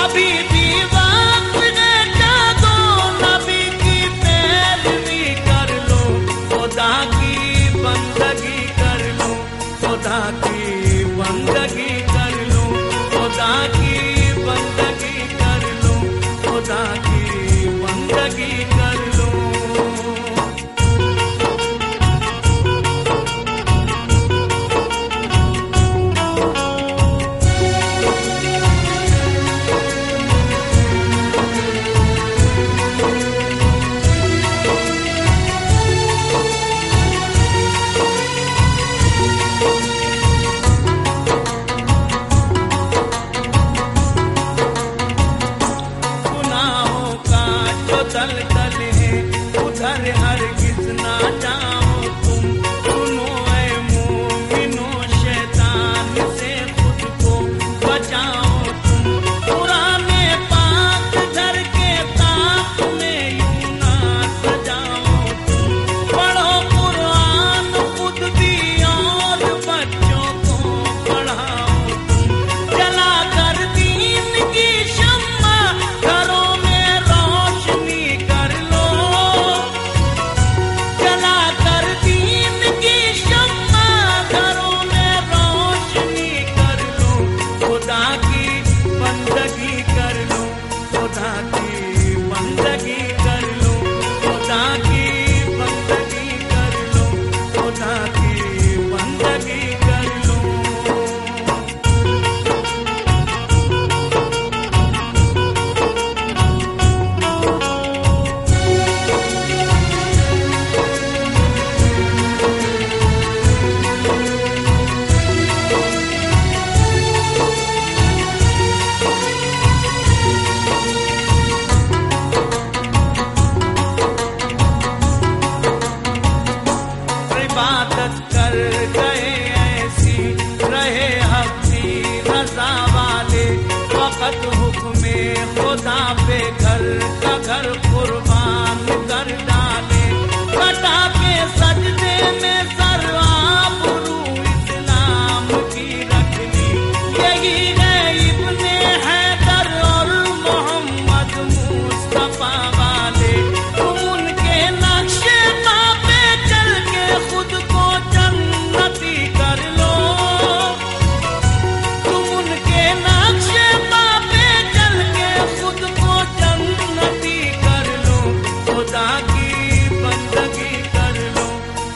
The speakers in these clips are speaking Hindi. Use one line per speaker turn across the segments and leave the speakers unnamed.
अभी खुदा की बंदगी कर लूं, खुदा की बंदगी कर लूं। तल तल है उधर हरगिज ना जाओ तुम, सुनो ऐ मोमिनो शैतान से खुद को बचाओ तुम। पुराने पाक घर के ताक में यूं ना सजाओ तुम, पढ़ो कुरान खुद भी और बच्चों को पढ़ाओ तुम। जला कर दीन की शम्मा घरों में रोशनी कर लो, जला कर दीन की शम्मा घरों में रोशनी कर लो। खुदा की बंदगी कर लो, खुदा की बंदगी कर लो, खुदा की बंदगी कर लो, खुदा की बंदगी कर लो। इबादत कर गए ऐसी रहे हफ्ती रजा वाले, वक़्त हुक्मे खुदा पे घर का घर कुर्बान कर डाले। कटा पे सजदे में सर आबरू इस्लाम की रख ली, यही है इब्ने हैदर और मोहम्मद मुस्तफा वाले। तुम उनके नक्शे पे चल के खुद को जन्नती कर लो, तुम उनके नक्शे पे चल के खुद को जन्नती कर लो। खुदा की बंदगी कर लो,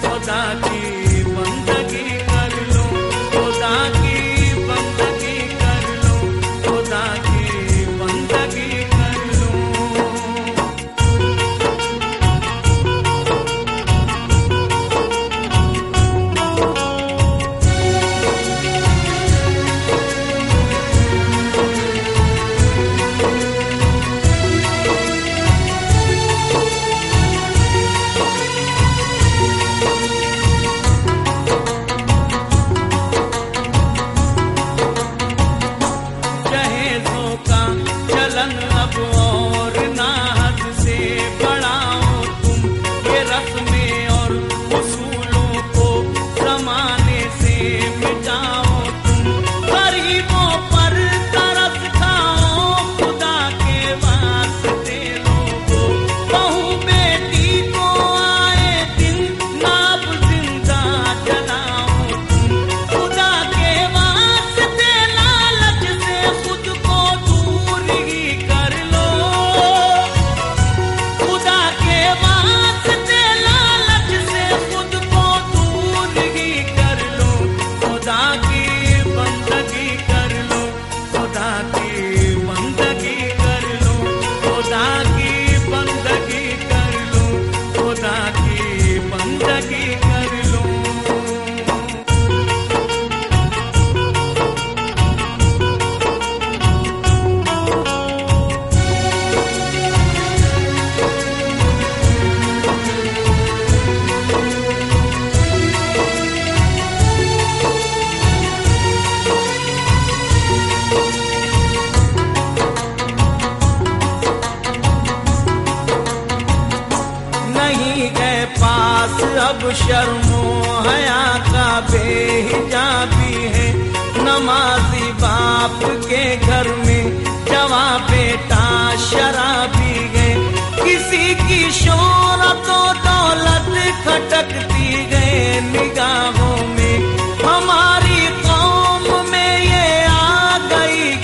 खुदा की बंदगी कर लो, खुदा की बंदगी कर लो, खुदा की बंदगी कर लो। जहेज़ों का चलन अब और ना हद से बढ़ाओ तुम, ये रस्में और उसूलों को ज़माने से मिटाओ तुम। गरीबों पर तरस खाओ खुदा के वास्ते लोगों, बहू बेटी को आए दिन नाब जिंदा जलाओ तुम। खुदा के वास्ते लालच से खुद को दूर ही कर लो, खुदा के वास्ते लालच से खुद को दूर ही कर लो। खुदा की बंदगी कर लो, खुदा की बंदगी कर लो, खुदा की बंदगी कर लो, खुदा की बंदगी कर लो। नहीं गए पास अब शर्मो हया का बेहिजाबी है, नमाजी बाप के घर में जवा बेटा शराबी है। किसी की शोहरत और दौलत खटकती गए निगाहों में, हमारी कौम में ये आ गई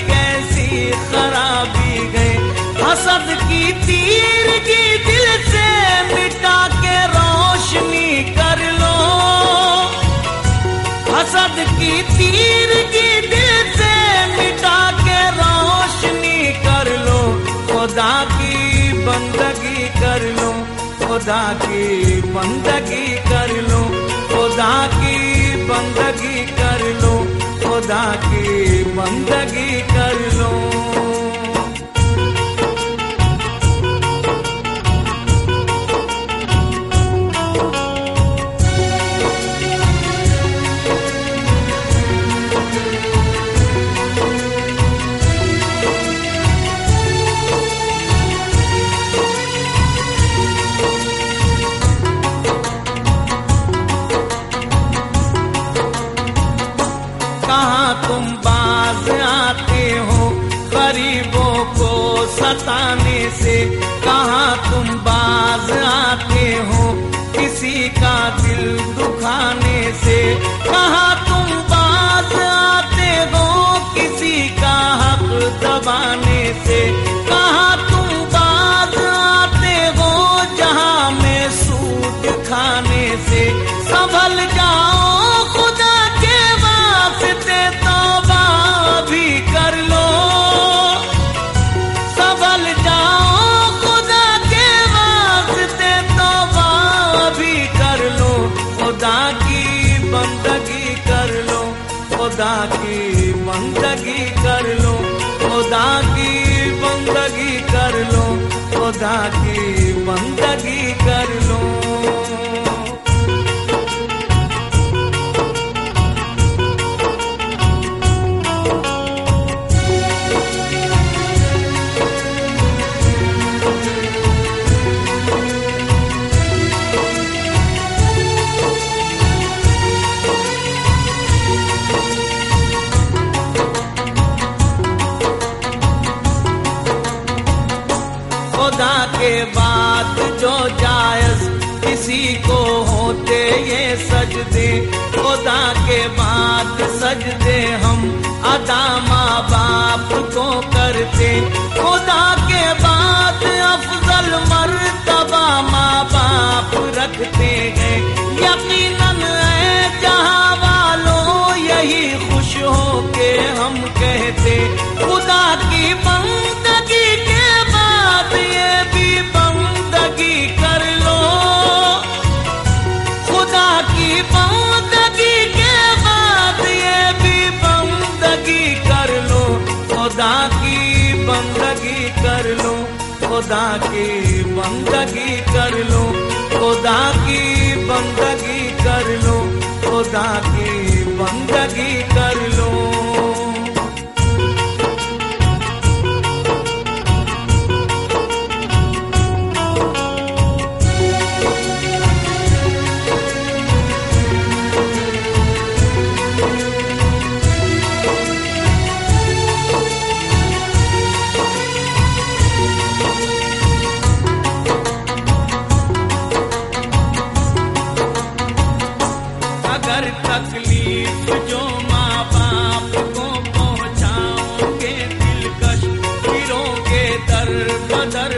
तीरगी दिल से मिटा के रोशनी कर लो, हसद की तीरगी दिल से मिटा के रोशनी कर लो, खुदा की बंदगी कर लो, खुदा की बंदगी कर लो, खुदा की बंदगी कर लो, खुदा की बंदगी कर लो। तुम बाज आते हो गरीबों को सताने से, कहाँ तुम बाज आते हो किसी का दिल दुखाने से, कहाँ तुम बाज आते हो किसी का हक दबाने से, कहाँ तुम बाज आते हो जहाँ में सूद खाने से। संभल जाओ खुदा के वास्ते तौबा भी कर लो, संभल जाओ खुदा के वास्ते तौबा भी कर लो, खुदा की बंदगी कर लो, खुदा की बंदगी कर लो, खुदा की बंदगी कर लो, खुदा की बंदगी कर लो। खुदा के बाद जो जायज किसी को होते ये सजदे, खुदा के बाद सजदे हम अदा माँ बाप को करते, खुदा के बाद अफजल मर्तबा माँ बाप रखते हैं। यकीनन है जहाँ वालों यही खुश हो के हम कहते, खुदा की बंदगी के बाद ये भी बंदगी कर लो, खुदा की बंदगी के बाद ये भी बंदगी कर लो, खुदा की बंदगी कर लो, खुदा की बंदगी कर लो, खुदा की बंदगी कर लो, खुदा की बंदगी कर लो। अगर तकलीफ जो माँ बाप को पहुँचाओगे दिलकश, फिरोगे दर बदर